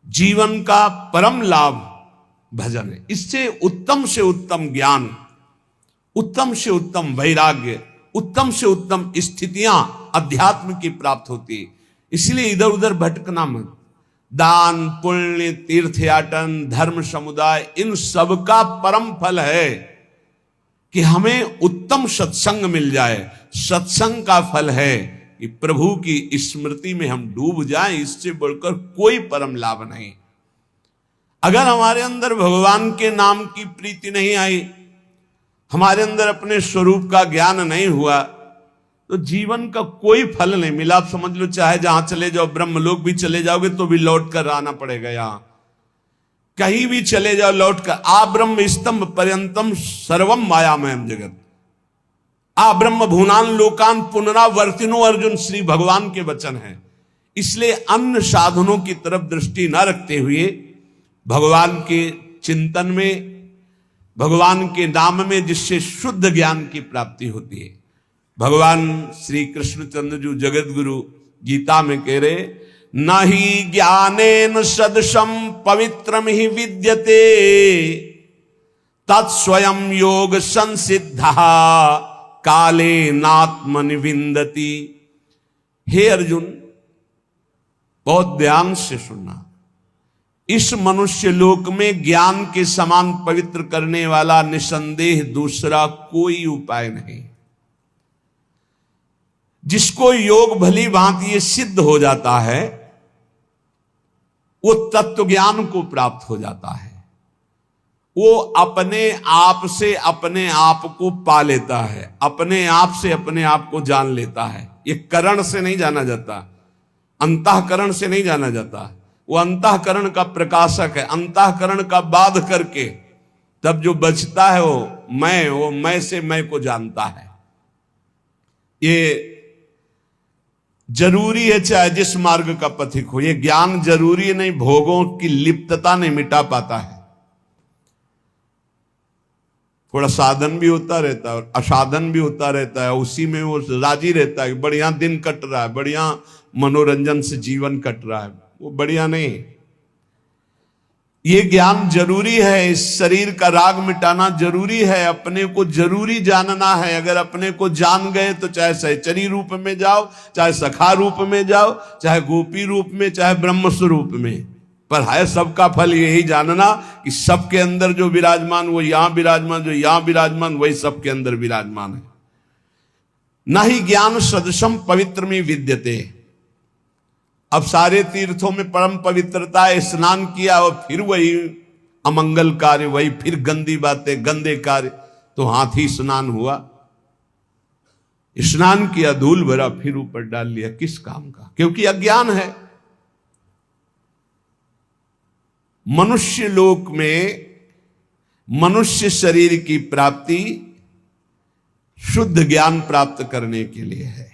जीवन का परम लाभ भजन है। इससे उत्तम ज्ञान, उत्तम से उत्तम वैराग्य, उत्तम से उत्तम स्थितियां अध्यात्म की प्राप्त होती। इसलिए इधर उधर भटकना मत। दान, पुण्य, तीर्थयाटन, धर्म समुदाय, इन सब का परम फल है कि हमें उत्तम सत्संग मिल जाए। सत्संग का फल है कि प्रभु की स्मृति में हम डूब जाएं। इससे बढ़कर कोई परम लाभ नहीं। अगर हमारे अंदर भगवान के नाम की प्रीति नहीं आई, हमारे अंदर अपने स्वरूप का ज्ञान नहीं हुआ, तो जीवन का कोई फल नहीं मिला। आप समझ लो, चाहे जहां चले जाओ, ब्रह्मलोक भी चले जाओगे तो भी लौट कर आना पड़ेगा। यहां कहीं भी चले जाओ लौट कर, आ ब्रह्म स्तंभ पर्यंतम सर्वम मायामयम जगत, आ ब्रह्म भुवनान लोकान पुनरावर्तिनो, अर्जुन श्री भगवान के वचन हैं। इसलिए अन्य साधनों की तरफ दृष्टि न रखते हुए भगवान के चिंतन में, भगवान के नाम में, जिससे शुद्ध ज्ञान की प्राप्ति होती है। भगवान श्री कृष्णचंद्र जी जगत गुरु गीता में कह रहे, न ही ज्ञानेन सदृशम पवित्रम ही विद्यते तत्स्वयं योग संसिद्धा काले नात्मनि विंदति। हे अर्जुन, बहुत ध्यान से सुनना। इस मनुष्य लोक में ज्ञान के समान पवित्र करने वाला निसंदेह दूसरा कोई उपाय नहीं। जिसको योग भली भांति ये सिद्ध हो जाता है, वो तत्व ज्ञान को प्राप्त हो जाता है। वो अपने आप से अपने आप को पा लेता है, अपने आप से अपने आप को जान लेता है। ये करण से नहीं जाना जाता, अंतःकरण से नहीं जाना जाता। वो अंतःकरण का प्रकाशक है। अंतःकरण का बाध करके तब जो बचता है वो मैं से मैं को जानता है। ये जरूरी है, चाहे जिस मार्ग का पथिक हो। ये ज्ञान जरूरी नहीं, भोगों की लिप्तता नहीं मिटा पाता है। थोड़ा साधन भी होता रहता है और असाधन भी होता रहता है, उसी में वो राजी रहता है। बढ़िया दिन कट रहा है, बढ़िया मनोरंजन से जीवन कट रहा है, वो बढ़िया नहीं। ये ज्ञान जरूरी है। इस शरीर का राग मिटाना जरूरी है। अपने को जरूरी जानना है। अगर अपने को जान गए तो चाहे सहचरी रूप में जाओ, चाहे सखा रूप में जाओ, चाहे गोपी रूप में, चाहे ब्रह्म स्वरूप में, पर है सबका फल यही जानना कि सबके अंदर जो विराजमान वो यहां विराजमान, जो यहां विराजमान वही सबके अंदर विराजमान है। न ही ज्ञान सदृशम पवित्र में विद्यते। अब सारे तीर्थों में परम पवित्रता है। स्नान किया और फिर वही अमंगल कार्य, वही फिर गंदी बातें, गंदे कार्य, तो हाथी स्नान हुआ। स्नान किया, धूल भरा, फिर ऊपर डाल लिया, किस काम का? क्योंकि अज्ञान है। मनुष्य लोक में मनुष्य शरीर की प्राप्ति शुद्ध ज्ञान प्राप्त करने के लिए है।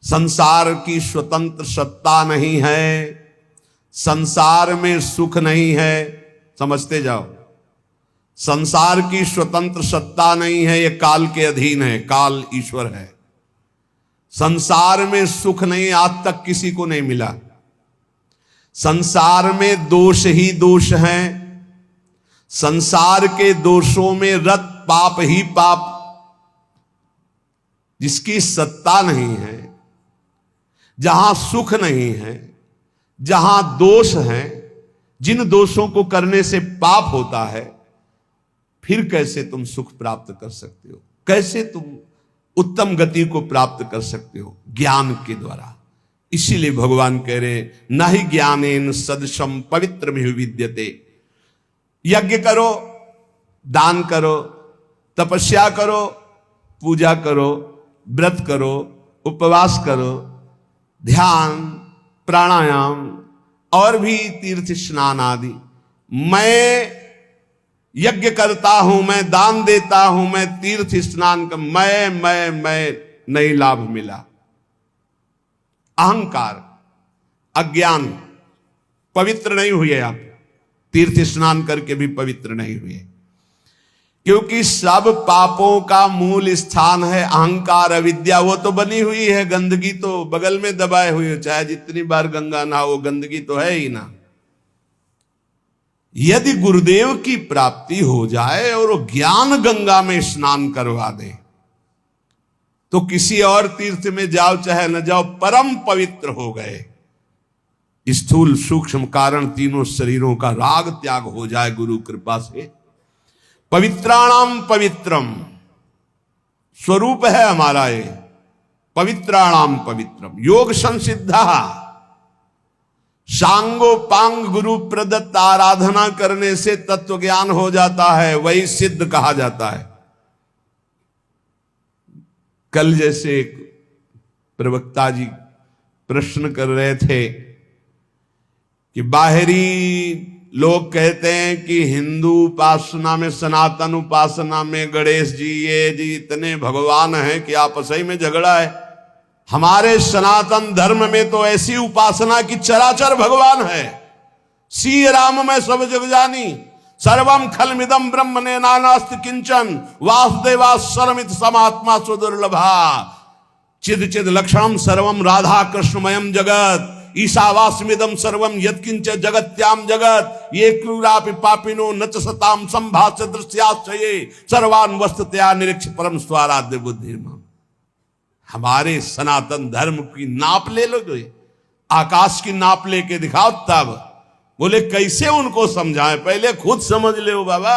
संसार की स्वतंत्र सत्ता नहीं है, संसार में सुख नहीं है। समझते जाओ, संसार की स्वतंत्र सत्ता नहीं है, यह काल के अधीन है, काल ईश्वर है। संसार में सुख नहीं, आज तक किसी को नहीं मिला। संसार में दोष ही दोष हैं। संसार के दोषों में रत पाप ही पाप। जिसकी सत्ता नहीं है, जहां सुख नहीं है, जहां दोष है, जिन दोषों को करने से पाप होता है, फिर कैसे तुम सुख प्राप्त कर सकते हो? कैसे तुम उत्तम गति को प्राप्त कर सकते हो? ज्ञान के द्वारा। इसीलिए भगवान कह रहे, न ही ज्ञानेन सदृशम पवित्र में विद्यते। यज्ञ करो, दान करो, तपस्या करो, पूजा करो, व्रत करो, उपवास करो, ध्यान, प्राणायाम और भी तीर्थ स्नान आदि। मैं यज्ञ करता हूं, मैं दान देता हूं, मैं तीर्थ स्नान कर, मैं नहीं लाभ मिला। अहंकार, अज्ञान, पवित्र नहीं हुए। आप तीर्थ स्नान करके भी पवित्र नहीं हुए। क्योंकि सब पापों का मूल स्थान है अहंकार अविद्या। वो तो बनी हुई है, गंदगी तो बगल में दबाए हुई है, चाहे जितनी बार गंगा नहा, वो गंदगी तो है ही ना। यदि गुरुदेव की प्राप्ति हो जाए और वो ज्ञान गंगा में स्नान करवा दे, तो किसी और तीर्थ में जाओ चाहे न जाओ, परम पवित्र हो गए। स्थूल सूक्ष्म कारण तीनों शरीरों का राग त्याग हो जाए गुरु कृपा से। पवित्राणाम पवित्रम स्वरूप है हमारा ये, पवित्राणाम पवित्रम। योग संसिद्धा, सांगो पांग गुरु प्रदत्त आराधना करने से तत्व ज्ञान हो जाता है, वही सिद्ध कहा जाता है। कल जैसे एक प्रवक्ता जी प्रश्न कर रहे थे कि बाहरी लोग कहते हैं कि हिंदू उपासना में, सनातन उपासना में गणेश जी ये जी इतने भगवान हैं कि आपस ही में झगड़ा है। हमारे सनातन धर्म में तो ऐसी उपासना की चराचर भगवान है। सी राम में सब जग जानी, सर्वम खलमिदम ब्रह्मणे नानास्ति किंचन, वासुदेवा सर्वमित समात्मा सुदुर्लभा, चिद चिद लक्षणम सर्वम राधा कृष्णमयम जगत, ईशावास्मिदम सर्वम यत्किंच जगत्याम जगत, ये क्रूरापि पापिनो न च सताम संभाष्य दृश्याश्चये, सर्वान् वस्तुतया निरीक्ष परम स्वाराध्य बुद्धिर्मम। हमारे सनातन धर्म की नाप ले लो, आकाश की नाप लेके दिखाओ। तब बोले कैसे उनको समझाएं, पहले खुद समझ ले बाबा,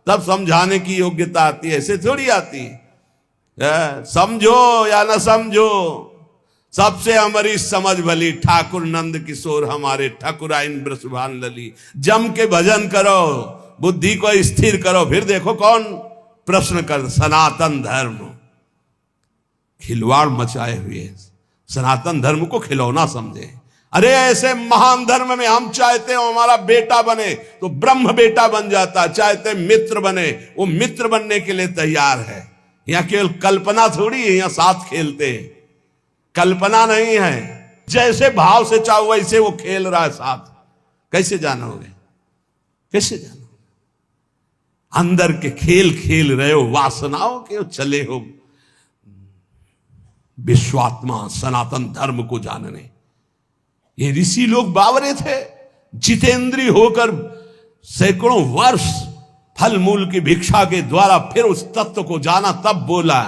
तब समझाने की योग्यता आती है, ऐसे थोड़ी आती है। समझो या न समझो, सबसे हमारी समझ भली। ठाकुर नंद किशोर हमारे ठाकुराइन ब्रसभान लली, जम के भजन करो, बुद्धि को स्थिर करो, फिर देखो कौन प्रश्न कर। सनातन धर्म खिलवाड़ मचाए हुए, सनातन धर्म को खिलौना समझे। अरे ऐसे महान धर्म में हम चाहते हो हमारा बेटा बने तो ब्रह्म बेटा बन जाता, चाहते मित्र बने, वो मित्र बनने के लिए तैयार है। यहां केवल कल्पना थोड़ी है, यहां साथ खेलते हैं, कल्पना नहीं है। जैसे भाव से चाहो वैसे वो खेल रहा है साथ। कैसे जानोगे, कैसे जानोगे? अंदर के खेल खेल रहे हो, वासनाओं के चले हो विश्वात्मा सनातन धर्म को जानने। ये ऋषि लोग बावरे थे, जितेंद्रीय होकर सैकड़ों वर्ष फल मूल की भिक्षा के द्वारा फिर उस तत्व को जाना, तब बोला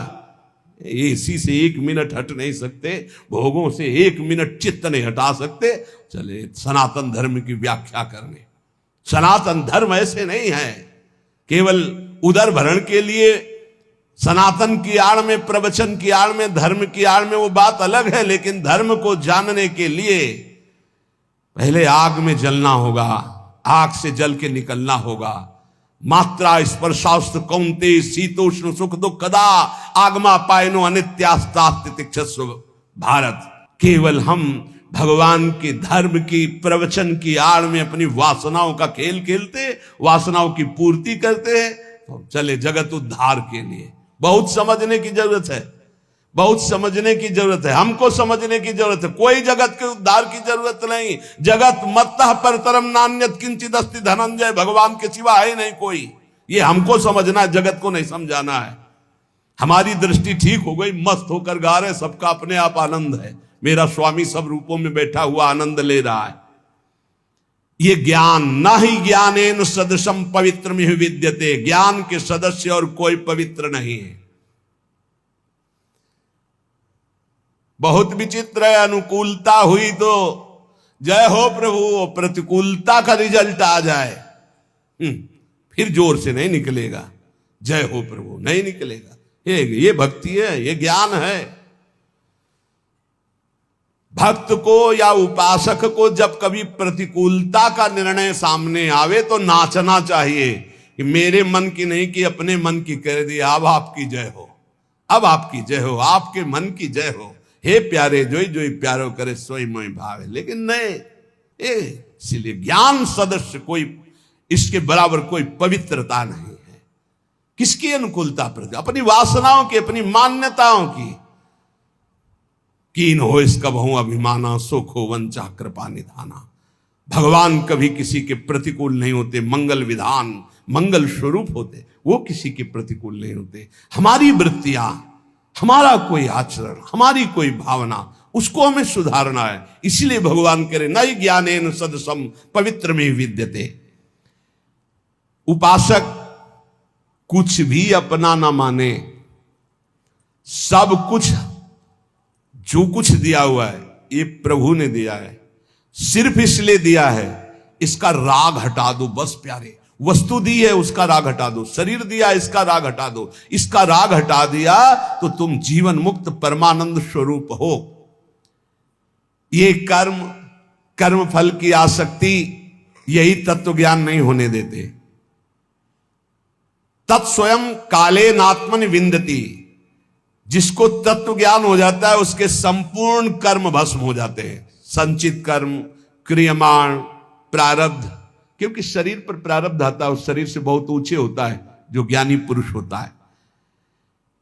इसी से 1 मिनट हट नहीं सकते, भोगों से 1 मिनट चित्त नहीं हटा सकते, चले सनातन धर्म की व्याख्या करने। सनातन धर्म ऐसे नहीं है केवल उदर भरण के लिए। सनातन की आड़ में, प्रवचन की आड़ में, धर्म की आड़ में वो बात अलग है, लेकिन धर्म को जानने के लिए पहले आग में जलना होगा, आग से जल के निकलना होगा। मात्रा स्पर्शास्त्र कौंते शीतोष्ण सुख दुख कदा आगमा पायनो अनित्यास्तास्तितिक्षस्व भारत। केवल हम भगवान के धर्म की प्रवचन की आड़ में अपनी वासनाओं का खेल खेलते, वासनाओं की पूर्ति करते हैं, तो चले जगत उद्धार के लिए। बहुत समझने की जरूरत है, बहुत समझने की जरूरत है, हमको समझने की जरूरत है। कोई जगत के उद्धार की जरूरत नहीं। जगत मत्तः परतरम नान्यत किंचित अस्ति धनंजय, भगवान के सिवा है नहीं कोई। ये हमको समझना है, जगत को नहीं समझाना है। हमारी दृष्टि ठीक हो गई, मस्त होकर गा रहे, सबका अपने आप आनंद है। मेरा स्वामी सब रूपों में बैठा हुआ आनंद ले रहा है। ये ज्ञान ना ही ज्ञानेन सदृशम पवित्रमिह विद्यते, ज्ञान के सदस्य और कोई पवित्र नहीं है। बहुत विचित्र है, अनुकूलता हुई तो जय हो प्रभु, प्रतिकूलता का रिजल्ट आ जाए फिर जोर से नहीं निकलेगा, जय हो प्रभु नहीं निकलेगा। ये भक्ति है, ये ज्ञान है। भक्त को या उपासक को जब कभी प्रतिकूलता का निर्णय सामने आवे तो नाचना चाहिए कि मेरे मन की नहीं कि अपने मन की कह दी, अब आपकी जय हो, अब आपकी जय हो, आपके मन की जय हो। हे प्यारे जोई जोई प्यारो करे सोई मोई भावे। लेकिन नहीं, इसलिए ज्ञान सदस्य कोई, इसके बराबर कोई पवित्रता नहीं है। किसकी अनुकूलता प्रति? अपनी वासनाओं की, अपनी मान्यताओं की। कीन हो इसका बहु अभिमाना, सुख हो वंचा कृपा निधाना। भगवान कभी किसी के प्रतिकूल नहीं होते, मंगल विधान मंगल स्वरूप होते, वो किसी के प्रतिकूल नहीं होते। हमारी वृत्तियां, हमारा कोई आचरण, हमारी कोई भावना, उसको हमें सुधारना है। इसलिए भगवान कह रहे नई ज्ञानेन सदसम पवित्र में विद्यते। उपासक कुछ भी अपना ना माने, सब कुछ जो कुछ दिया हुआ है ये प्रभु ने दिया है, सिर्फ इसलिए दिया है इसका राग हटा दो बस प्यारे। वस्तु दी है उसका राग हटा दो, शरीर दिया इसका राग हटा दो, इसका राग हटा दिया तो तुम जीवन मुक्त परमानंद स्वरूप हो। ये कर्म फल की आसक्ति, यही तत्व ज्ञान नहीं होने देते। तत्स्वयं काले नात्मन विंदती, जिसको तत्व ज्ञान हो जाता है उसके संपूर्ण कर्म भस्म हो जाते हैं। संचित कर्म, क्रियमाण, प्रारब्ध, क्योंकि शरीर पर प्रारब्ध आता है, उस शरीर से बहुत ऊंचे होता है जो ज्ञानी पुरुष होता है।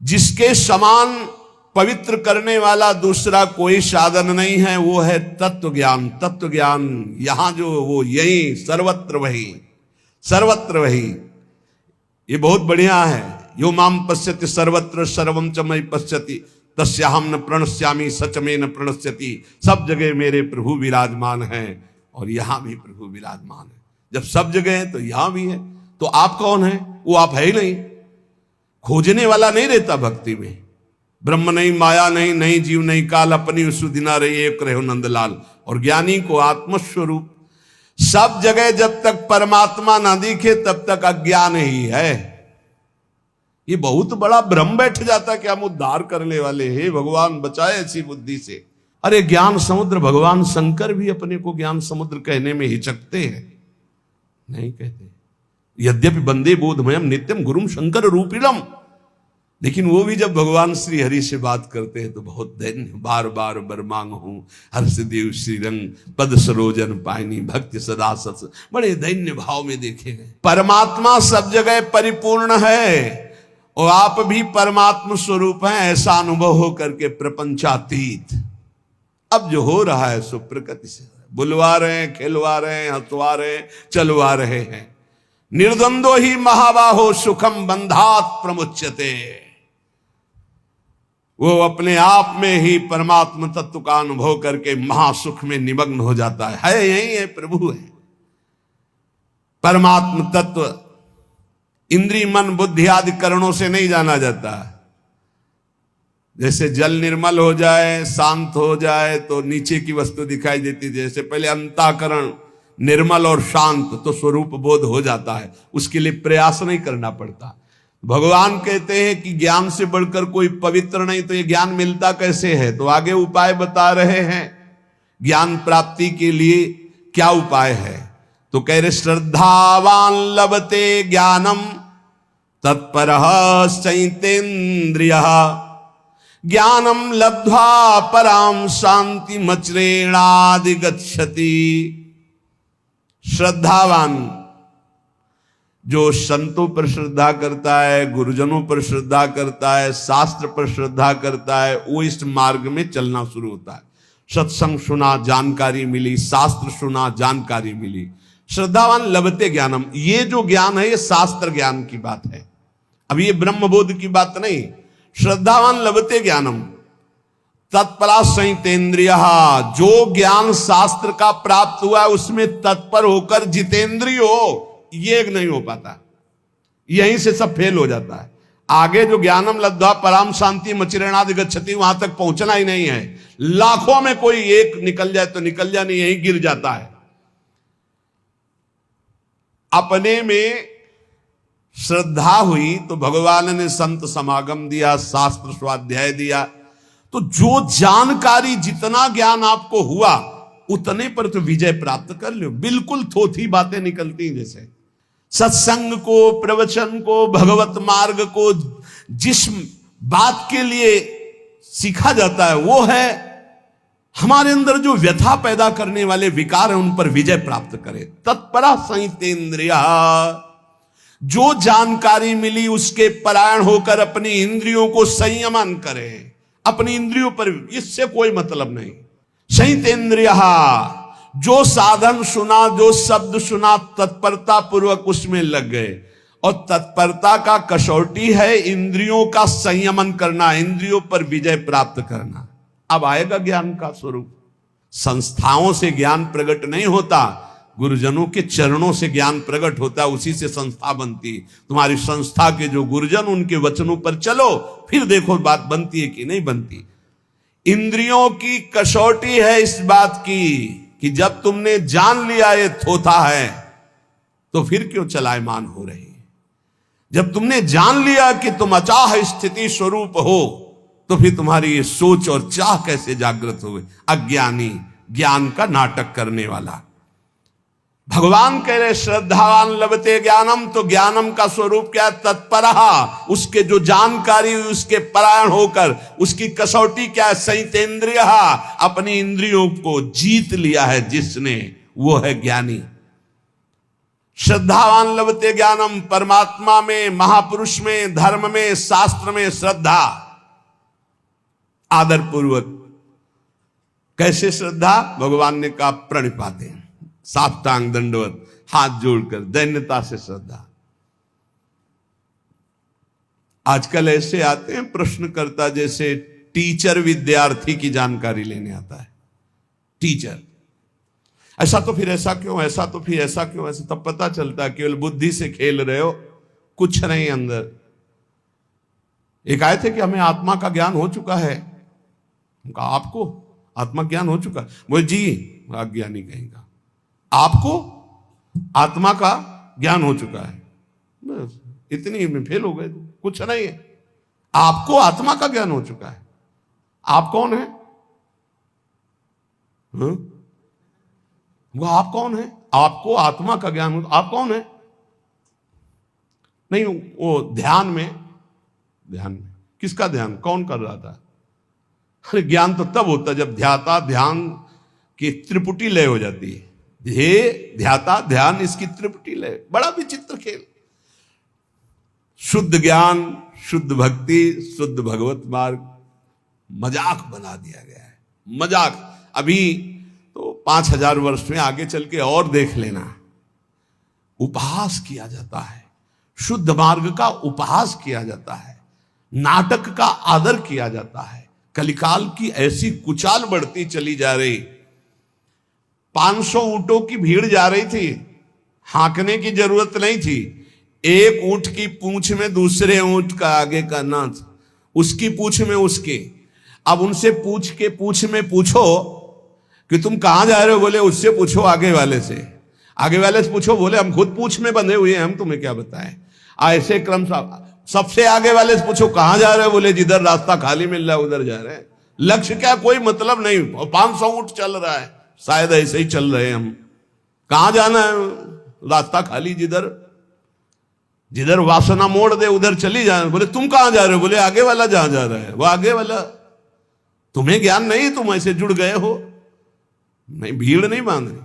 जिसके समान पवित्र करने वाला दूसरा कोई साधन नहीं है, वो है तत्व ज्ञान। तत्व ज्ञान यहां जो वो यही सर्वत्र वही, सर्वत्र वही, ये बहुत बढ़िया है। यो माम पश्यति सर्वत्र सर्वम च मयि पश्यति तस्याहम न प्रणश्यामि सच में न प्रणश्यति। सब जगह मेरे प्रभु विराजमान हैं और यहां भी प्रभु विराजमान है। जब सब जगह है तो यहां भी है, तो आप कौन है? वो आप है ही नहीं। खोजने वाला नहीं रहता भक्ति में। ब्रह्म नहीं, माया नहीं, नहीं जीव नहीं काल, अपनी सुदिना रही एक रहो नंदलाल। और ज्ञानी को आत्मस्वरूप, सब जगह जब तक परमात्मा ना दिखे तब तक अज्ञान ही है। ये बहुत बड़ा भ्रम बैठ जाता कि हम उद्धार करने वाले हैं, भगवान बचाए ऐसी बुद्धि से। अरे ज्ञान समुद्र, भगवान शंकर भी अपने को ज्ञान समुद्र कहने में हिचकते हैं, नहीं कहते। यद्यपि वंदे बोधमयम नित्यम गुरुम शंकर रूपिणम, लेकिन वो भी जब भगवान श्री हरि से बात करते हैं तो बहुत दैन्य, बार बार बर मांग हूं हर्ष देव श्रीरंग पद सरोजन पायनी भक्ति सदा सत्स, बड़े दैन्य भाव में देखे गए। परमात्मा सब जगह परिपूर्ण है और आप भी परमात्मा स्वरूप हैं, ऐसा अनुभव हो करके प्रपंचातीत। अब जो हो रहा है सो प्रकृति से, बुलवा रहे हैं, खिलवा रहे हैं, हंसवा रहे हैं, चलवा रहे हैं। निर्द्वंदो ही महाबाहो सुखम बंधात प्रमुच्यते। वो अपने आप में ही परमात्मा तत्व का अनुभव करके महासुख में निमग्न हो जाता है। यही है, प्रभु है। परमात्मा तत्व इंद्रिय मन बुद्धि आदि करणों से नहीं जाना जाता। जैसे जल निर्मल हो जाए, शांत हो जाए तो नीचे की वस्तु दिखाई देती। जैसे पहले अंतःकरण निर्मल और शांत तो स्वरूप बोध हो जाता है, उसके लिए प्रयास नहीं करना पड़ता। भगवान कहते हैं कि ज्ञान से बढ़कर कोई पवित्र नहीं, तो ये ज्ञान मिलता कैसे है? तो आगे उपाय बता रहे हैं ज्ञान प्राप्ति के लिए क्या उपाय है। तो कह रहे श्रद्धावान लभते ज्ञानम तत्परः चैतेन्द्रियः ज्ञानम लब्ध्वा पराम शांति मचरेणादि गच्छति। श्रद्धावान जो संतों पर श्रद्धा करता है, गुरुजनों पर श्रद्धा करता है, शास्त्र पर श्रद्धा करता है, वो इस मार्ग में चलना शुरू होता है। सत्संग सुना, जानकारी मिली, शास्त्र सुना, जानकारी मिली। श्रद्धावान लभते ज्ञानम, ये जो ज्ञान है ये शास्त्र ज्ञान की बात है, अब ये ब्रह्मबोध की बात नहीं। श्रद्धावान लभते ज्ञानम तत्परा संयतेन्द्रिय, जो ज्ञान शास्त्र का प्राप्त हुआ है उसमें तत्पर होकर जितेंद्रिय हो, ये नहीं हो पाता। यहीं से सब फेल हो जाता है। आगे जो ज्ञानम लब्ध्वा पराम शांति मचिरेणादि गच्छति, वहां तक पहुंचना ही नहीं है। लाखों में कोई एक निकल जाए तो निकल जाए, नहीं यहीं गिर जाता है। अपने में श्रद्धा हुई तो भगवान ने संत समागम दिया, शास्त्र स्वाध्याय दिया, तो जो जानकारी, जितना ज्ञान आपको हुआ उतने पर तो विजय प्राप्त कर लो। बिल्कुल थोथी बातें निकलती हैं। जैसे सत्संग को, प्रवचन को, भगवत मार्ग को जिस बात के लिए सीखा जाता है वो है हमारे अंदर जो व्यथा पैदा करने वाले विकार हैं उन पर विजय प्राप्त करे। तत्परा संयतेन्द्रिय, जो जानकारी मिली उसके परायण होकर अपनी इंद्रियों को संयमन करे। अपनी इंद्रियों पर इससे कोई मतलब नहीं। संयतेन्द्रिय, जो साधन सुना, जो शब्द सुना, तत्परता पूर्वक उसमें लग गए। और तत्परता का कसौटी है इंद्रियों का संयमन करना, इंद्रियों पर विजय प्राप्त करना। अब आएगा ज्ञान का स्वरूप। संस्थाओं से ज्ञान प्रकट नहीं होता, गुरुजनों के चरणों से ज्ञान प्रकट होता है, उसी से संस्था बनती। तुम्हारी संस्था के जो गुरुजन, उनके वचनों पर चलो, फिर देखो बात बनती है कि नहीं बनती। इंद्रियों की कसौटी है इस बात की कि जब तुमने जान लिया ये थोथा है, तो फिर क्यों चलायमान हो रही। जब तुमने जान लिया कि तुम अचाह स्थिति स्वरूप हो, तो फिर तुम्हारी ये सोच और चाह कैसे जागृत हो गई। अज्ञानी ज्ञान का नाटक करने वाला। भगवान कह रहे श्रद्धावान लभते ज्ञानम, तो ज्ञानम का स्वरूप क्या है? तत्परहा, उसके जो जानकारी हुई उसके परायण होकर, उसकी कसौटी क्या है? संयतेन्द्रिय, अपनी इंद्रियों को जीत लिया है जिसने, वो है ज्ञानी। श्रद्धावान लभते ज्ञानम, परमात्मा में, महापुरुष में, धर्म में, शास्त्र में श्रद्धा, आदर पूर्वक। कैसे श्रद्धा? भगवान ने कहा प्रणिपाते, साष्टांग दंडवत, हाथ जोड़कर दैन्यता से श्रद्धा। आजकल ऐसे आते हैं प्रश्नकर्ता, जैसे टीचर विद्यार्थी की जानकारी लेने आता है। टीचर, ऐसा तो फिर ऐसा क्यों, ऐसा तो फिर ऐसा क्यों, ऐसा तब पता चलता है केवल बुद्धि से खेल रहे हो, कुछ नहीं अंदर। एक आए थे कि हमें आत्मा का ज्ञान हो चुका है। कहा आपको आत्मा ज्ञान हो चुका है? बोले जी, अज्ञानी कहेगा, आपको आत्मा का ज्ञान हो चुका है? बस इतनी में फेल हो गए, कुछ नहीं है। आपको आत्मा का ज्ञान हो चुका है। आप कौन है? वो आप कौन है? आपको आत्मा का ज्ञान हो, आप कौन है? नहीं, वो ध्यान में किसका ध्यान, कौन कर रहा था? अरे ज्ञान तो तब होता जब ध्याता ध्यान की त्रिपुटी लय हो जाती है। ध्येय ध्याता ध्यान, इसकी त्रिपुटी लय। बड़ा विचित्र खेल। शुद्ध ज्ञान, शुद्ध भक्ति, शुद्ध भगवत मार्ग मजाक बना दिया गया है। मजाक। अभी तो 5000 वर्ष में आगे चल के और देख लेना, उपहास किया जाता है, शुद्ध मार्ग का उपहास किया जाता है, नाटक का आदर किया जाता है। कलिकाल की ऐसी कुचाल बढ़ती चली जा रही। 500 ऊंटों की भीड़ जा रही थी, हांकने की जरूरत नहीं थी। एक ऊंट की पूंछ में दूसरे ऊंट का आगे का नाथ, उसकी पूंछ में उसके। अब उनसे पूंछ में पूछो कि तुम कहां जा रहे हो, बोले उससे पूछो आगे वाले से। आगे वाले से पूछो, बोले हम खुद पूंछ में बंधे हुए हैं, हम तुम्हें क्या बताएं। ऐसे क्रम सबसे आगे वाले से पूछो कहां जा रहे हो, बोले जिधर रास्ता खाली मिल रहा है उधर जा रहे हैं। लक्ष्य क्या, कोई मतलब नहीं। 500 ऊंट चल रहा है, शायद ऐसे ही चल रहे हैं हम। कहां जाना है? रास्ता खाली, जिधर वासना मोड़ दे उधर चली जाए। बोले तुम कहां जा रहे हो, बोले आगे वाला जहां जा रहा है वो आगे वाला। तुम्हें ज्ञान नहीं, तुम ऐसे जुड़ गए हो। नहीं, भीड़ नहीं बांध रही।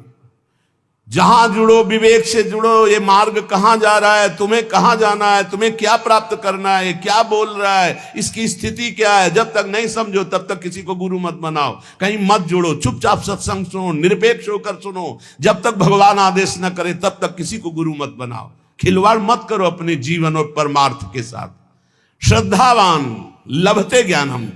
जहां जुड़ो, विवेक से जुड़ो। ये मार्ग कहां जा रहा है, तुम्हें कहां जाना है, तुम्हें क्या प्राप्त करना है, क्या बोल रहा है, इसकी स्थिति क्या है। जब तक नहीं समझो तब तक किसी को गुरु मत बनाओ, कहीं मत जुड़ो। चुपचाप सत्संग सुनो, निरपेक्ष होकर सुनो। जब तक भगवान आदेश न करे तब तक किसी को गुरु मत बनाओ। खिलवाड़ मत करो अपने जीवन और परमार्थ के साथ। श्रद्धावान लभते ज्ञानम,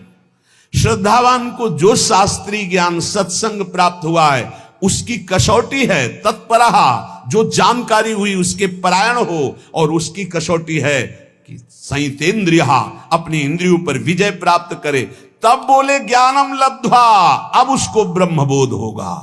श्रद्धावान को जो शास्त्रीय ज्ञान सत्संग प्राप्त हुआ है उसकी कसौटी है तत्परहा, जो जानकारी हुई उसके परायण हो। और उसकी कसौटी है कि संयतेन्द्रिया, अपनी इंद्रियों पर विजय प्राप्त करे। तब बोले ज्ञानम लब्ध्वा, अब उसको ब्रह्मबोध होगा।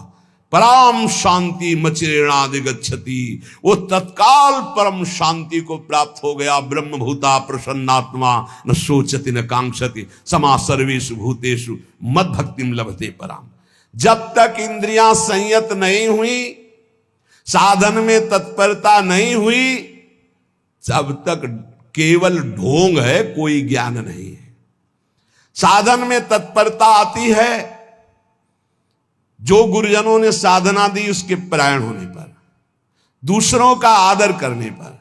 परम शांति मचिरेणादिगच्छति, वो तत्काल परम शांति को प्राप्त हो गया। ब्रह्मभूता प्रसन्नात्मा न सोचति न कांक्षति, समा सर्वेषु भूतेषु मद भक्तिम लभते पराम। जब तक इंद्रियां संयत नहीं हुई, साधन में तत्परता नहीं हुई, तब तक केवल ढोंग है, कोई ज्ञान नहीं है। साधन में तत्परता आती है जो गुरुजनों ने साधना दी उसके परायण होने पर, दूसरों का आदर करने पर।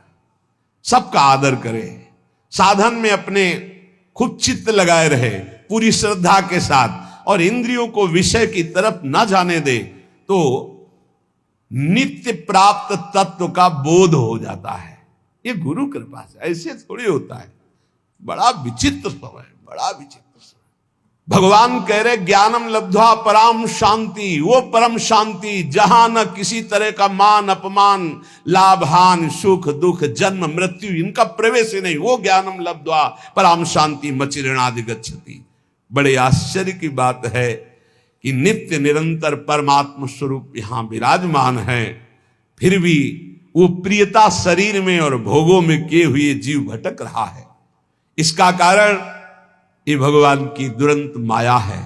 सबका आदर करे, साधन में अपने खुद चित्त लगाए रहे पूरी श्रद्धा के साथ, और इंद्रियों को विषय की तरफ न जाने दे, तो नित्य प्राप्त तत्व का बोध हो जाता है। ये गुरु कृपा से, ऐसे थोड़ी होता है। बड़ा विचित्र समय, बड़ा विचित्र समय। भगवान कह रहे ज्ञानम लब्ध्वा परम शांति, वो परम शांति जहां न किसी तरह का मान अपमान, लाभ हानि, सुख दुख, जन्म मृत्यु, इनका प्रवेश ही नहीं। वो ज्ञानम लब्ध्वा परम शांति मचिरणादि गच्छति। बड़े आश्चर्य की बात है कि नित्य निरंतर परमात्म स्वरूप यहां विराजमान है, फिर भी वो प्रियता शरीर में और भोगों में किए हुए जीव भटक रहा है। इसका कारण ये भगवान की दुरंत माया है।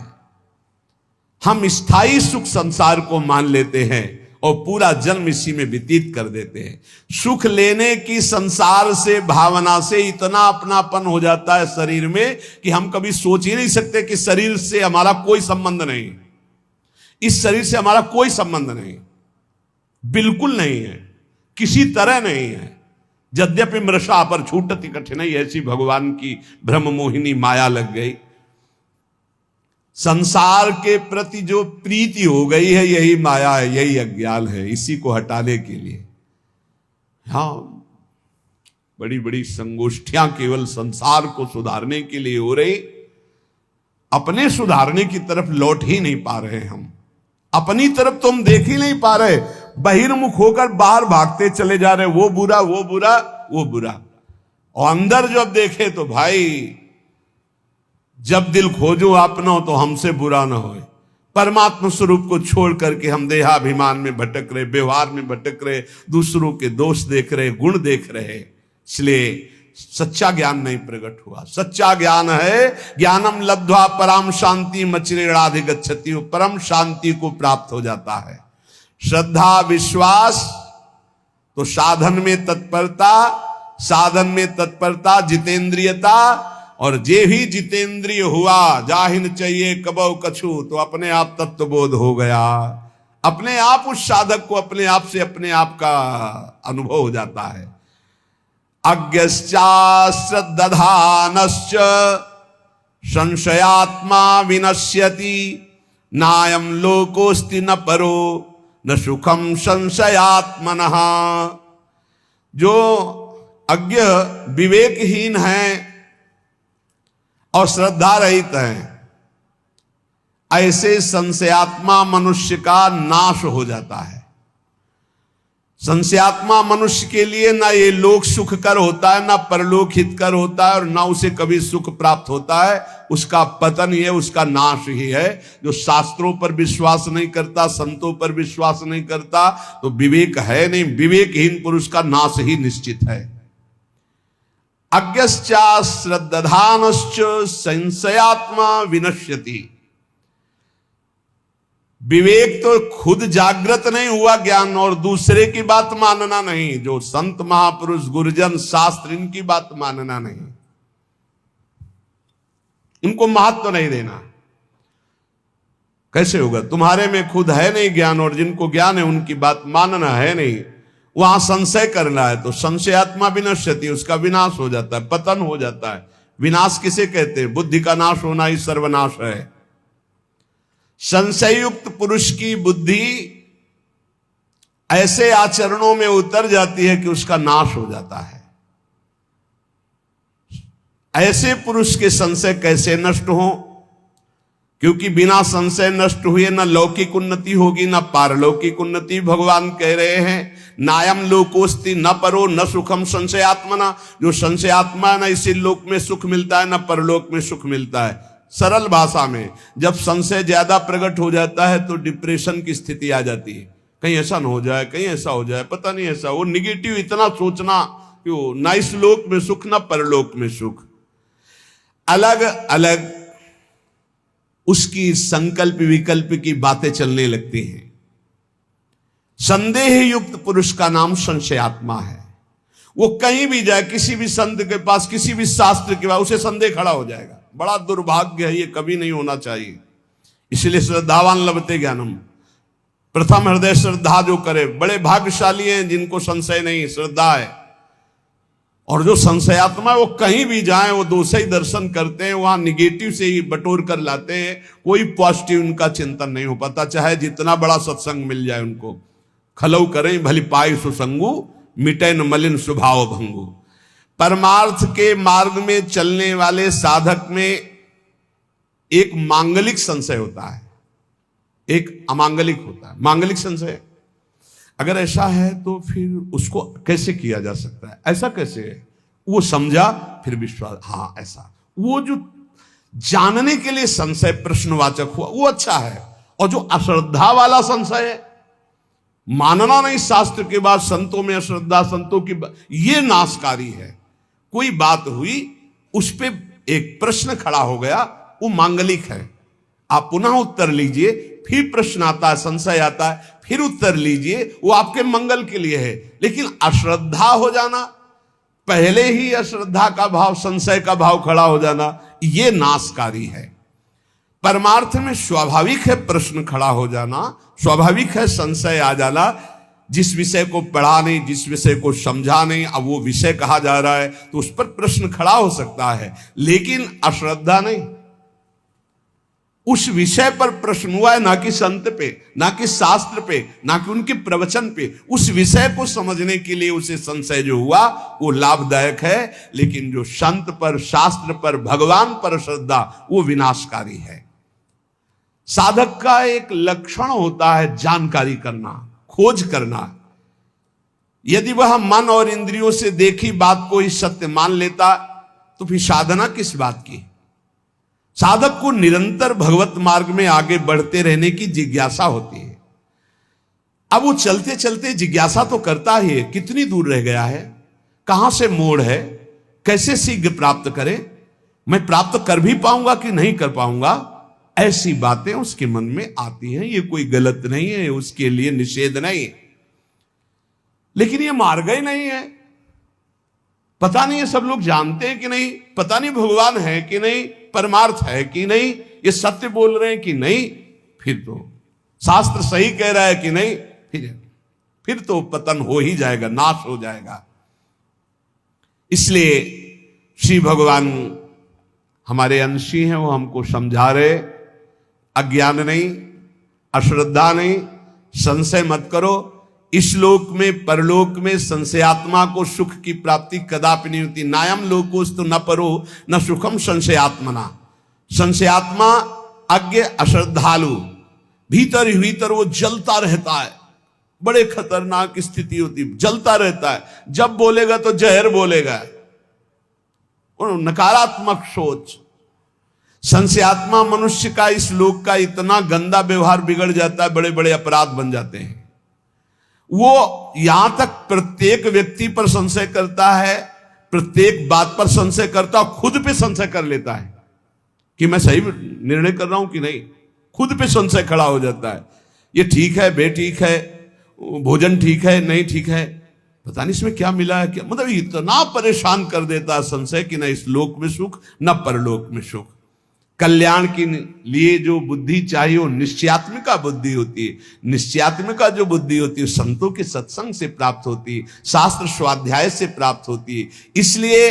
हम स्थायी सुख संसार को मान लेते हैं और पूरा जन्म इसी में व्यतीत कर देते हैं। सुख लेने की संसार से भावना से इतना अपनापन हो जाता है शरीर में कि हम कभी सोच ही नहीं सकते कि शरीर से हमारा कोई संबंध नहीं, इस शरीर से हमारा कोई संबंध नहीं, बिल्कुल नहीं है, किसी तरह नहीं है। यद्यपि मृषा पर छूटती कठिनाई, ऐसी भगवान की भ्रम मोहिनी माया लग गई। संसार के प्रति जो प्रीति हो गई है, यही माया है, यही अज्ञान है। इसी को हटाने के लिए हाँ, बड़ी बड़ी संगोष्ठियां केवल संसार को सुधारने के लिए हो रही, अपने सुधारने की तरफ लौट ही नहीं पा रहे। हम अपनी तरफ तो हम देख ही नहीं पा रहे, बहिर्मुख होकर बाहर भागते चले जा रहे, वो बुरा वो बुरा वो बुरा। और अंदर जब देखे तो भाई, जब दिल खोजो अपना तो हमसे बुरा ना होए। परमात्मा स्वरूप को छोड़ करके हम देहाभिमान में भटक रहे, व्यवहार में भटक रहे, दूसरों के दोष देख रहे, गुण देख रहे। इसलिए सच्चा ज्ञान नहीं प्रकट हुआ। सच्चा ज्ञान है ज्ञानम लब्ध्वा परम शांति मचिरेणाधिगच्छति, परम शांति को प्राप्त हो जाता है। श्रद्धा विश्वास तो साधन में तत्परता, साधन में तत्परता जितेंद्रियता, और जे ही जितेंद्रिय हुआ जाहिन चाहिए कबौ कछु, तो अपने आप तत्वबोध हो गया। अपने आप उस साधक को अपने आप से अपने आप का अनुभव हो जाता है। अज्ञश्चा श्रद्धानश्च संशयात्मा विनश्यति, नायम लोकोस्ति न परो न सुखम संशयात्मनः। जो अज्ञ विवेकहीन है और श्रद्धा रहित है, ऐसे संशयात्मा मनुष्य का नाश हो जाता है। संशयात्मा मनुष्य के लिए ना ये लोक सुखकर होता है, ना परलोक हितकर होता है, और ना उसे कभी सुख प्राप्त होता है। उसका पतन ही है, उसका नाश ही है। जो शास्त्रों पर विश्वास नहीं करता, संतों पर विश्वास नहीं करता, तो विवेक है नहीं। विवेकहीन पुरुष का नाश ही निश्चित है। अज्ञश्चा श्रद्धानश्च संशयात्मा विनश्यति। विवेक तो खुद जागृत नहीं हुआ ज्ञान, और दूसरे की बात मानना नहीं। जो संत महापुरुष गुरुजन शास्त्र, इनकी बात मानना नहीं, इनको महत्व नहीं देना। कैसे होगा? तुम्हारे में खुद है नहीं ज्ञान, और जिनको ज्ञान है उनकी बात मानना है नहीं। वहां संशय करना है तो संशयात्मा विनश्यति, उसका विनाश हो जाता है, पतन हो जाता है। विनाश किसे कहते हैं? बुद्धि का नाश होना ही सर्वनाश है। संशयुक्त पुरुष की बुद्धि ऐसे आचरणों में उतर जाती है कि उसका नाश हो जाता है। ऐसे पुरुष के संशय कैसे नष्ट हो? क्योंकि बिना संशय नष्ट हुए न लौकिक उन्नति होगी न पारलौकिक उन्नति। भगवान कह रहे हैं नायम लोकोस्ति न परो न सुखम संशयात्मना। जो संशयात्मा है, न इसी लोक में सुख मिलता है न परलोक में सुख मिलता है। सरल भाषा में, जब संशय ज्यादा प्रकट हो जाता है तो डिप्रेशन की स्थिति आ जाती है। कहीं ऐसा ना हो जाए, कहीं ऐसा हो जाए, पता नहीं ऐसा। वो निगेटिव इतना सोचना कि वो ना इस लोक में सुख न परलोक में सुख। अलग अलग उसकी संकल्प विकल्प की बातें चलने लगती हैं। संदेह युक्त पुरुष का नाम संशयात्मा है। वो कहीं भी जाए, किसी भी संत के पास, किसी भी शास्त्र के पास, उसे संदेह खड़ा हो जाएगा। बड़ा दुर्भाग्य है, ये कभी नहीं होना चाहिए। इसलिए श्रद्धावान लभते ज्ञानम, प्रथम हृदय श्रद्धा जो करे, बड़े भाग्यशाली हैं जिनको संशय नहीं, श्रद्धा है। और जो संशयात्मा वो कहीं भी जाए, वो दोषी दर्शन करते हैं, वहां निगेटिव से ही बटोर कर लाते हैं। कोई पॉजिटिव उनका चिंतन नहीं हो पाता, चाहे जितना बड़ा सत्संग मिल जाए उनको। खलऊ करें भली पाई सुसंगु, मिटे न मलिन स्वभाव भंगु। परमार्थ के मार्ग में चलने वाले साधक में एक मांगलिक संशय होता है, एक अमांगलिक होता है। मांगलिक संशय अगर ऐसा है तो फिर उसको कैसे किया जा सकता है, ऐसा कैसे है, वो समझा फिर विश्वास, हाँ ऐसा। वो जो जानने के लिए संशय प्रश्नवाचक हुआ वो अच्छा है। और जो अश्रद्धा वाला संशय है, मानना नहीं शास्त्र के बाद, संतों में अश्रद्धा, संतों की ये नाशकारी है। कोई बात हुई, उस पे एक प्रश्न खड़ा हो गया, वो मांगलिक है। आप पुनः उत्तर लीजिए, फिर प्रश्न आता है, संशय आता है, फिर उत्तर लीजिए, वो आपके मंगल के लिए है। लेकिन अश्रद्धा हो जाना, पहले ही अश्रद्धा का भाव, संशय का भाव खड़ा हो जाना, ये नाशकारी है। परमार्थ में स्वाभाविक है प्रश्न खड़ा हो जाना, स्वाभाविक है संशय आ जाना। जिस विषय को पढ़ा नहीं, जिस विषय को समझा नहीं, अब वो विषय कहा जा रहा है तो उस पर प्रश्न खड़ा हो सकता है, लेकिन अश्रद्धा नहीं। उस विषय पर प्रश्न हुआ है, ना कि संत पे, ना कि शास्त्र पे, ना कि उनके प्रवचन पे। उस विषय को समझने के लिए उसे संशय जो हुआ वो लाभदायक है। लेकिन जो संत पर, शास्त्र पर, भगवान पर श्रद्धा, वो विनाशकारी है। साधक का एक लक्षण होता है जानकारी करना, खोज करना। यदि वह मन और इंद्रियों से देखी बात को ही सत्य मान लेता तो फिर साधना किस बात की। साधक को निरंतर भगवत मार्ग में आगे बढ़ते रहने की जिज्ञासा होती है। अब वो चलते चलते जिज्ञासा तो करता ही है, कितनी दूर रह गया है, कहां से मोड़ है, कैसे शीघ्र प्राप्त करें, मैं प्राप्त कर भी पाऊंगा कि नहीं कर पाऊंगा, ऐसी बातें उसके मन में आती हैं। ये कोई गलत नहीं है, उसके लिए निषेध नहीं, लेकिन ये मार्ग ही नहीं है। पता नहीं ये सब लोग जानते हैं कि नहीं, पता नहीं भगवान है कि नहीं, परमार्थ है कि नहीं, ये सत्य बोल रहे हैं कि नहीं, फिर तो शास्त्र सही कह रहा है कि नहीं, फिर तो पतन हो ही जाएगा, नाश हो जाएगा। इसलिए श्री भगवान हमारे अंशी हैं, वो हमको समझा रहे, अज्ञान नहीं, अश्रद्धा नहीं, संशय मत करो। इस लोक में, परलोक में संशयात्मा को सुख की प्राप्ति कदापि नहीं होती। नायम लोकोस्तु न परो न सुखम संशयात्मना। संशयात्मा अज्ञ अश्रद्धालु, भीतर ही भीतर वो जलता रहता है, बड़े खतरनाक स्थिति होती, जलता रहता है। जब बोलेगा तो जहर बोलेगा, नकारात्मक सोच। संशयात्मा मनुष्य का इस लोक का इतना गंदा व्यवहार बिगड़ जाता है, बड़े बड़े अपराध बन जाते हैं। वो यहां तक प्रत्येक व्यक्ति पर संशय करता है, प्रत्येक बात पर संशय करता है, खुद पे संशय कर लेता है कि मैं सही निर्णय कर रहा हूं कि नहीं। खुद पे संशय खड़ा हो जाता है, ये ठीक है, बेठीक है, भोजन ठीक है, नहीं ठीक है, पता नहीं इसमें क्या मिला है, क्या मतलब इतना परेशान कर देता है संशय कि न इस लोक में सुख न परलोक में सुख। कल्याण के लिए जो बुद्धि चाहिए वो निश्चयात्मिका बुद्धि होती है। निश्चयात्मिका जो बुद्धि होती है संतों के सत्संग से प्राप्त होती है, शास्त्र स्वाध्याय से प्राप्त होती है। इसलिए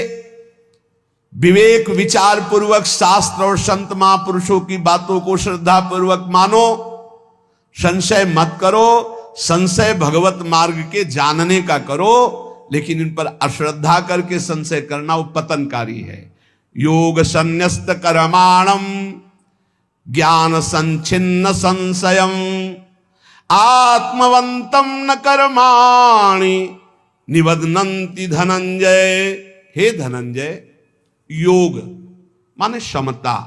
विवेक विचार पूर्वक शास्त्र और संत महापुरुषों की बातों को श्रद्धा पूर्वक मानो, संशय मत करो। संशय भगवत मार्ग के जानने का करो, लेकिन इन पर अश्रद्धा करके संशय करना वो पतनकारी है। योग संन्यस्त कर्माणम ज्ञान संचिन्न संशयम आत्मवंतम न कर्माणि निबध्नन्ति धनंजय। हे धनंजय, योग माने समता,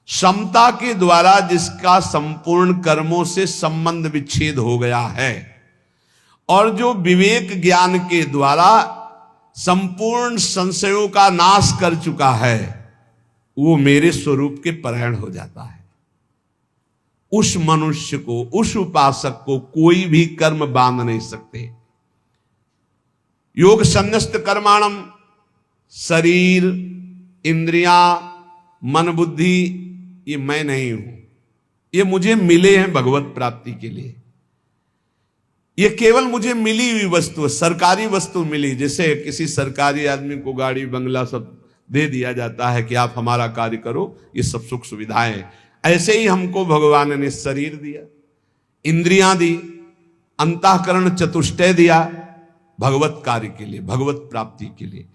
समता के द्वारा जिसका संपूर्ण कर्मों से संबंध विच्छेद हो गया है, और जो विवेक ज्ञान के द्वारा संपूर्ण संशयों का नाश कर चुका है, वो मेरे स्वरूप के परायण हो जाता है। उस मनुष्य को, उस उपासक को कोई भी कर्म बांध नहीं सकते। योग संन्यस्त कर्माणम, शरीर, इंद्रियां, मन, बुद्धि, ये मैं नहीं हूं, ये मुझे मिले हैं भगवत प्राप्ति के लिए। ये केवल मुझे मिली हुई वस्तु, सरकारी वस्तु मिली। जैसे किसी सरकारी आदमी को गाड़ी बंगला सब दे दिया जाता है कि आप हमारा कार्य करो, ये सब सुख सुविधाएं, ऐसे ही हमको भगवान ने शरीर दिया, इंद्रियां दी, अंतःकरण चतुष्टय दिया भगवत कार्य के लिए, भगवत प्राप्ति के लिए।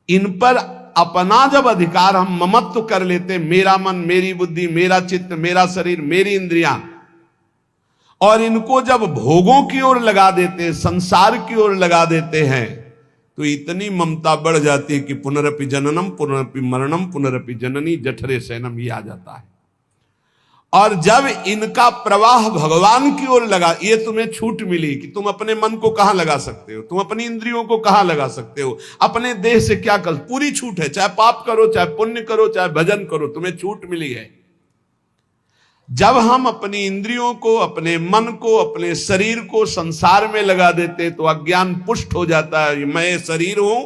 इन पर अपना जब अधिकार हम ममत्व कर लेते, मेरा मन, मेरी बुद्धि, मेरा चित्त, मेरा शरीर, मेरी इंद्रियां, और इनको जब भोगों की ओर लगा देते, संसार की ओर लगा देते हैं, तो इतनी ममता बढ़ जाती है कि पुनरपि जननम पुनरपि मरणम पुनरपि जननी जठरे शयनम, ये आ जाता है। और जब इनका प्रवाह भगवान की ओर लगा, ये तुम्हें छूट मिली कि तुम अपने मन को कहां लगा सकते हो, तुम अपनी इंद्रियों को कहां लगा सकते हो, अपने देह से क्या कर, पूरी छूट है, चाहे पाप करो, चाहे पुण्य करो, चाहे भजन करो, तुम्हें छूट मिली है। जब हम अपनी इंद्रियों को, अपने मन को, अपने शरीर को संसार में लगा देते तो अज्ञान पुष्ट हो जाता है। मैं शरीर हूं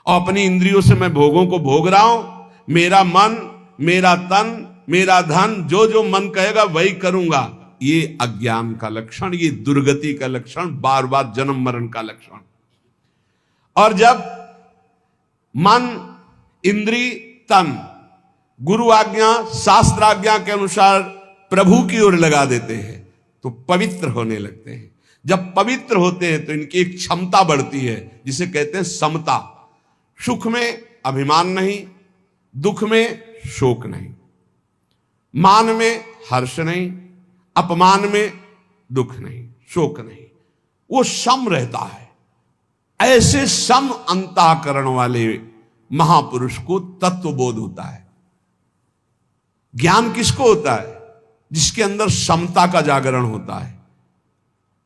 और अपनी इंद्रियों से मैं भोगों को भोग रहा हूं, मेरा मन, मेरा तन, मेरा धन, जो जो मन कहेगा वही करूंगा। ये अज्ञान का लक्षण, ये दुर्गति का लक्षण, बार बार जन्म मरण का लक्षण। और जब मन, इंद्री, तन गुरु आज्ञा, शास्त्र आज्ञा के अनुसार प्रभु की ओर लगा देते हैं तो पवित्र होने लगते हैं। जब पवित्र होते हैं तो इनकी एक क्षमता बढ़ती है जिसे कहते हैं समता। सुख में अभिमान नहीं, दुख में शोक नहीं, मान में हर्ष नहीं, अपमान में दुख नहीं, शोक नहीं, वो सम रहता है। ऐसे सम अंतःकरण वाले महापुरुष को तत्वबोध होता है। ज्ञान किसको होता है? जिसके अंदर समता का जागरण होता है।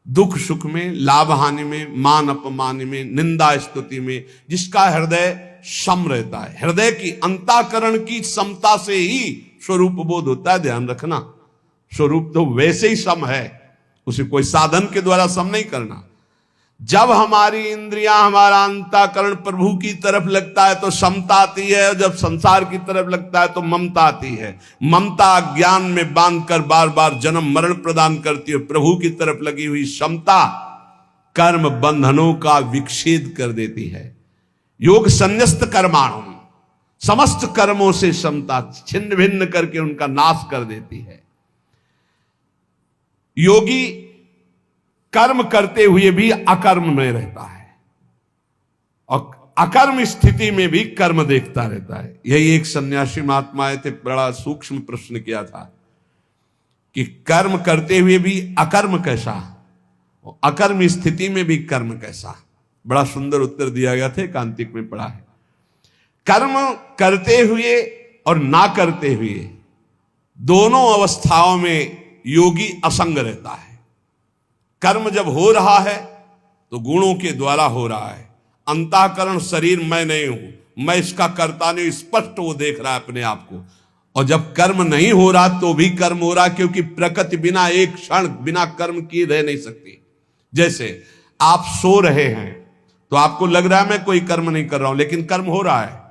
दुख सुख में, लाभ हानि में, मान अपमान में, निंदा स्तुति में, जिसका हृदय सम रहता है। हृदय की, अंतःकरण की समता से ही स्वरूप बोध होता है। ध्यान रखना, स्वरूप तो वैसे ही सम है, उसे कोई साधन के द्वारा सम नहीं करना। जब हमारी इंद्रियां, हमारा अंतःकरण प्रभु की तरफ लगता है तो समता आती है, और जब संसार की तरफ लगता है तो ममता आती है। ममता ज्ञान में बांधकर बार बार जन्म मरण प्रदान करती है। प्रभु की तरफ लगी हुई समता कर्म बंधनों का विच्छेद कर देती है। योग संन्यस्त कर्माणु, समस्त कर्मों से समता छिन्न भिन्न करके उनका नाश कर देती है। योगी कर्म करते हुए भी अकर्म में रहता है और अकर्म स्थिति में भी कर्म देखता रहता है। यही एक सन्यासी महात्मा आए थे, बड़ा सूक्ष्म प्रश्न किया था कि कर्म करते हुए भी अकर्म कैसा, अकर्म स्थिति में भी कर्म कैसा। बड़ा सुंदर उत्तर दिया गया था, कांतिक में पढ़ा है। कर्म करते हुए और ना करते हुए दोनों अवस्थाओं में योगी असंग रहता है। कर्म जब हो रहा है तो गुणों के द्वारा हो रहा है। अंतःकरण शरीर मैं नहीं हूं, मैं इसका कर्ता नहीं, स्पष्ट वो देख रहा है अपने आप को। और जब कर्म नहीं हो रहा तो भी कर्म हो रहा, क्योंकि प्रकृति बिना एक क्षण बिना कर्म किए रह नहीं सकती। जैसे आप सो रहे हैं तो आपको लग रहा है मैं कोई कर्म नहीं कर रहा हूं, लेकिन कर्म हो रहा है।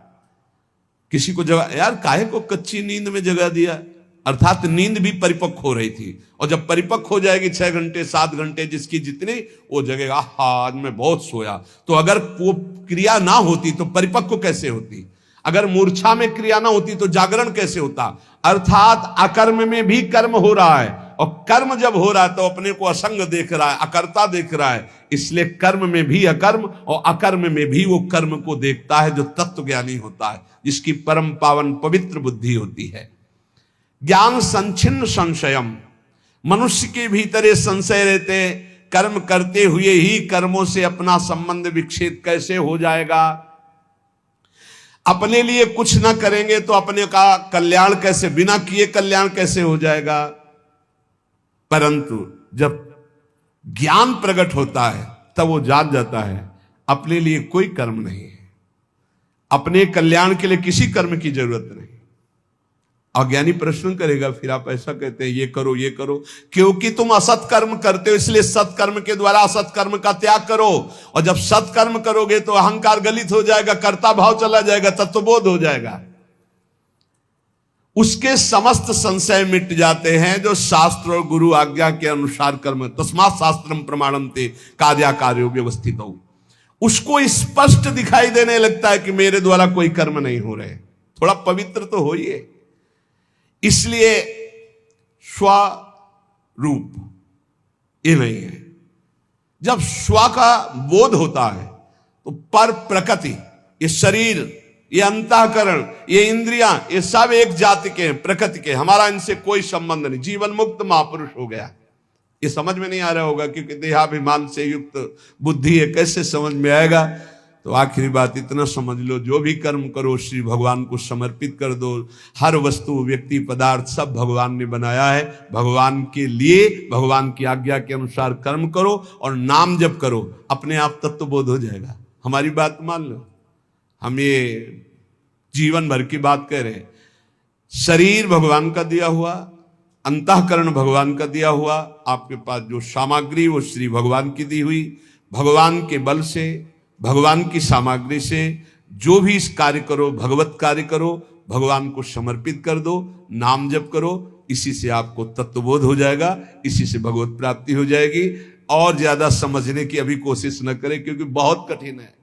किसी को जगह, यार काहे को कच्ची नींद में जगा दिया, अर्थात नींद भी परिपक्व हो रही थी। और जब परिपक्व हो जाएगी 6 घंटे 7 घंटे जिसकी जितनी, वो जगेगा आज मैं बहुत सोया। तो अगर वो क्रिया ना होती तो परिपक्व कैसे होती? अगर मूर्छा में क्रिया ना होती तो जागरण कैसे होता? अर्थात अकर्म में भी कर्म हो रहा है, और कर्म जब हो रहा है तो अपने को असंग देख रहा है, अकर्ता देख रहा है। इसलिए कर्म में भी अकर्म और अकर्म में भी वो कर्म को देखता है जो तत्व ज्ञानी होता है, जिसकी परम पावन पवित्र बुद्धि होती है। ज्ञान संचिन्न संशयम, मनुष्य के भीतर ये संशय रहते, कर्म करते हुए ही कर्मों से अपना संबंध विक्षेप कैसे हो जाएगा, अपने लिए कुछ ना करेंगे तो अपने का कल्याण कैसे, बिना किए कल्याण कैसे हो जाएगा। परंतु जब ज्ञान प्रकट होता है तब वो जान जाता है अपने लिए कोई कर्म नहीं है, अपने कल्याण के लिए किसी कर्म की जरूरत नहीं। अज्ञानी प्रश्न करेगा, फिर आप ऐसा कहते हैं ये करो ये करो, क्योंकि तुम असत कर्म करते हो, इसलिए सत्कर्म के द्वारा असत कर्म का त्याग करो। और जब सत्कर्म करोगे तो अहंकार गलित हो जाएगा, कर्ता भाव चला जाएगा, तत्वबोध हो जाएगा। उसके समस्त संशय मिट जाते हैं जो शास्त्र और गुरु आज्ञा के अनुसार कर्म, तस्मात् शास्त्रम प्रमाणन्ते कार्याकार्यो व्यवस्थित हो। उसको स्पष्ट दिखाई देने लगता है कि मेरे द्वारा कोई कर्म नहीं हो रहे, थोड़ा पवित्र तो होइए। इसलिए स्वरूप ये नहीं है, जब स्व का बोध होता है तो पर प्रकृति, ये शरीर, ये अंतःकरण, ये इंद्रियां, ये सब एक जाति के हैं, प्रकृति के, हमारा इनसे कोई संबंध नहीं, जीवन मुक्त महापुरुष हो गया। ये समझ में नहीं आ रहा होगा क्योंकि देहाभिमान से युक्त बुद्धि है, कैसे समझ में आएगा। तो आखिरी बात इतना समझ लो, जो भी कर्म करो श्री भगवान को समर्पित कर दो। हर वस्तु, व्यक्ति, पदार्थ सब भगवान ने बनाया है, भगवान के लिए, भगवान की आज्ञा के अनुसार कर्म करो और नाम जप करो, अपने आप तत्वबोध हो जाएगा। हमारी बात मान लो, हम ये जीवन भर की बात कह रहे हैं। शरीर भगवान का दिया हुआ, अंतःकरण भगवान का दिया हुआ, आपके पास जो सामग्री वो श्री भगवान की दी हुई, भगवान के बल से, भगवान की सामग्री से जो भी इस कार्य करो, भगवत कार्य करो, भगवान को समर्पित कर दो, नाम जप करो, इसी से आपको तत्वबोध हो जाएगा, इसी से भगवत प्राप्ति हो जाएगी। और ज्यादा समझने की अभी कोशिश न करें क्योंकि बहुत कठिन है।